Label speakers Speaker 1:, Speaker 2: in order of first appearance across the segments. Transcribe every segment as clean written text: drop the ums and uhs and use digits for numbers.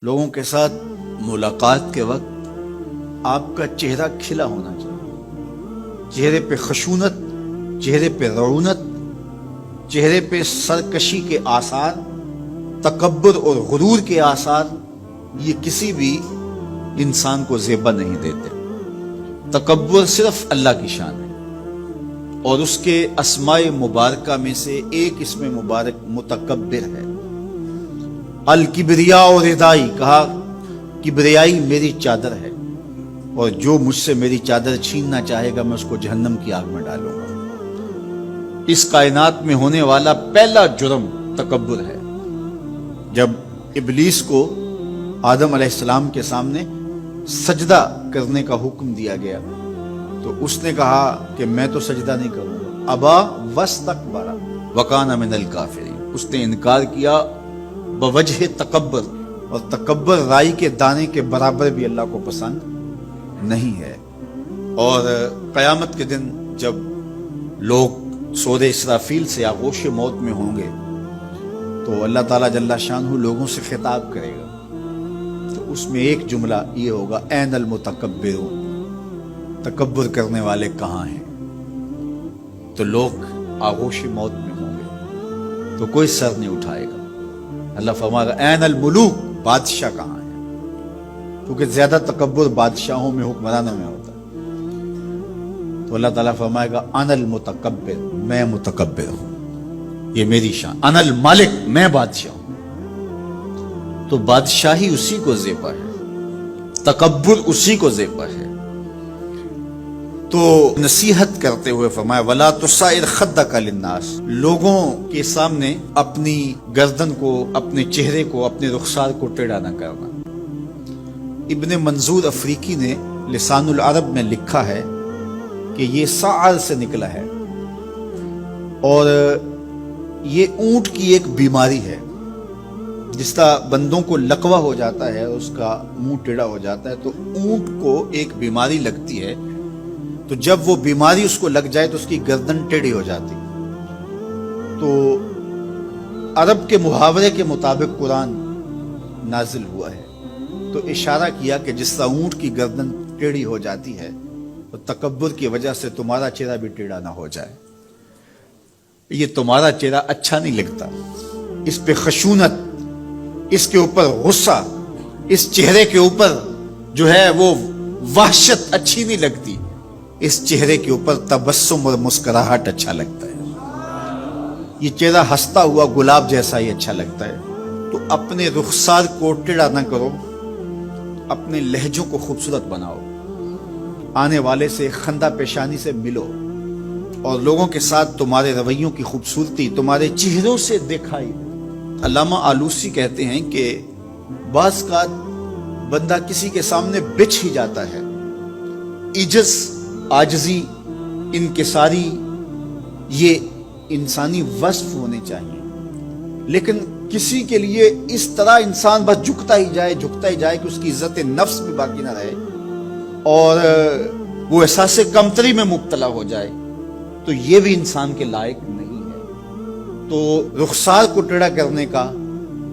Speaker 1: لوگوں کے ساتھ ملاقات کے وقت آپ کا چہرہ کھلا ہونا چاہیے، چہرے پہ خشونت، چہرے پہ رعونت، چہرے پہ سرکشی کے آثار، تکبر اور غرور کے آثار یہ کسی بھی انسان کو زیبا نہیں دیتے۔ تکبر صرف اللہ کی شان ہے، اور اس کے اسماء مبارکہ میں سے ایک اسم مبارک متکبر ہے۔ الکبریاء اور ردائی، کہا کبریائی میری چادر ہے، اور جو مجھ سے میری چادر چھیننا چاہے گا میں اس کو جہنم کی آگ میں ڈالوں گا۔ اس کائنات میں ہونے والا پہلا جرم تکبر ہے۔ جب ابلیس کو آدم علیہ السلام کے سامنے سجدہ کرنے کا حکم دیا گیا تو اس نے کہا کہ میں تو سجدہ نہیں کروں گا، ابا واستکبر وکان من الکافرین، اس نے انکار کیا بوجہ تکبر، اور تکبر رائی کے دانے کے برابر بھی اللہ کو پسند نہیں ہے۔ اور قیامت کے دن جب لوگ سور اسرافیل سے آغوش موت میں ہوں گے تو اللہ تعالیٰ جل شانہ لوگوں سے خطاب کرے گا، تو اس میں ایک جملہ یہ ہوگا، این المتکبرون، تکبر کرنے والے کہاں ہیں؟ تو لوگ آغوش موت میں ہوں گے تو کوئی سر نہیں اٹھائے گا۔ اللہ فرمائے گا این الملوک، بادشاہ کہاں ہے؟ کیونکہ زیادہ تکبر بادشاہوں میں، حکمرانوں میں ہوتا ہے۔ تو اللہ تعالیٰ فرمائے گا انا المتکبر، میں متکبر ہوں، یہ میری شان، انا المالک، میں بادشاہ ہوں۔ تو بادشاہی اسی کو زیبا ہے، تکبر اسی کو زیبا ہے۔ تو نصیحت کرتے ہوئے فرمایا وَلَا تُصَعِّرْ خَدَّكَ لِلنَّاسِ، لوگوں کے سامنے اپنی گردن کو، اپنے چہرے کو، اپنے رخسار کو ٹیڑھا نہ کرنا۔ ابن منظور افریقی نے لسان العرب میں لکھا ہے کہ یہ سعر سے نکلا ہے، اور یہ اونٹ کی ایک بیماری ہے۔ جس طرح بندوں کو لقوہ ہو جاتا ہے، اس کا منہ ٹیڑھا ہو جاتا ہے، تو اونٹ کو ایک بیماری لگتی ہے، تو جب وہ بیماری اس کو لگ جائے تو اس کی گردن ٹیڑھی ہو جاتی۔ تو عرب کے محاورے کے مطابق قرآن نازل ہوا ہے، تو اشارہ کیا کہ جس طرح اونٹ کی گردن ٹیڑھی ہو جاتی ہے تو تکبر کی وجہ سے تمہارا چہرہ بھی ٹیڑھا نہ ہو جائے۔ یہ تمہارا چہرہ اچھا نہیں لگتا، اس پہ خشونت، اس کے اوپر غصہ، اس چہرے کے اوپر جو ہے وہ وحشت اچھی نہیں لگتی، اس چہرے کے اوپر تبسم اور مسکراہٹ اچھا لگتا ہے۔ یہ چہرہ ہنستا ہوا گلاب جیسا ہی اچھا لگتا ہے۔ تو اپنے رخسار کو ٹیڑھا نہ کرو، اپنے لہجوں کو خوبصورت بناؤ، آنے والے سے خندہ پیشانی سے ملو، اور لوگوں کے ساتھ تمہارے رویوں کی خوبصورتی تمہارے چہروں سے دکھائی۔ علامہ آلوسی کہتے ہیں کہ بعض کا بندہ کسی کے سامنے بچھ ہی جاتا ہے، عجز، عاجزی، انکساری، یہ انسانی وصف ہونے چاہیے، لیکن کسی کے لیے اس طرح انسان بس جھکتا ہی جائے کہ اس کی عزت نفس بھی باقی نہ رہے اور وہ احساس کمتری میں مبتلا ہو جائے، تو یہ بھی انسان کے لائق نہیں ہے۔ تو رخسار کو ٹیڑھا کرنے کا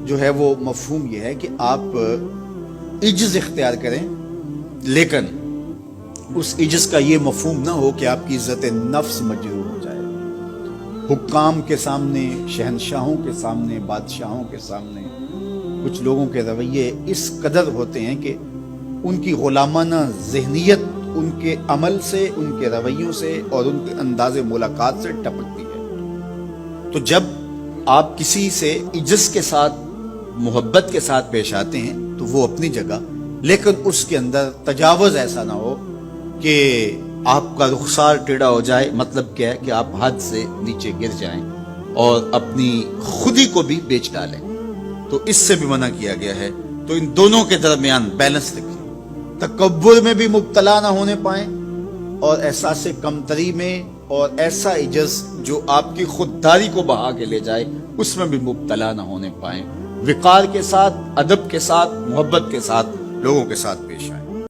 Speaker 1: جو ہے وہ مفہوم یہ ہے کہ آپ عجز اختیار کریں، لیکن اس عجز کا یہ مفہوم نہ ہو کہ آپ کی عزت نفس مجروح ہو جائے۔ حکام کے سامنے، شہنشاہوں کے سامنے، بادشاہوں کے سامنے کچھ لوگوں کے رویے اس قدر ہوتے ہیں کہ ان کی غلامانہ ذہنیت ان کے عمل سے، ان کے رویوں سے اور ان کے انداز ملاقات سے ٹپکتی ہے۔ تو جب آپ کسی سے عجز کے ساتھ، محبت کے ساتھ پیش آتے ہیں تو وہ اپنی جگہ، لیکن اس کے اندر تجاوز ایسا نہ ہو کہ آپ کا رخسار ٹیڑھا ہو جائے۔ مطلب کیا ہے کہ آپ حد سے نیچے گر جائیں اور اپنی خودی کو بھی بیچ ڈالیں، تو اس سے بھی منع کیا گیا ہے۔ تو ان دونوں کے درمیان بیلنس رکھیں، تکبر میں بھی مبتلا نہ ہونے پائیں اور احساس کمتری میں، اور ایسا عجز جو آپ کی خودداری کو بہا کے لے جائے اس میں بھی مبتلا نہ ہونے پائیں۔ وقار کے ساتھ، ادب کے ساتھ، محبت کے ساتھ لوگوں کے ساتھ پیش آئیں۔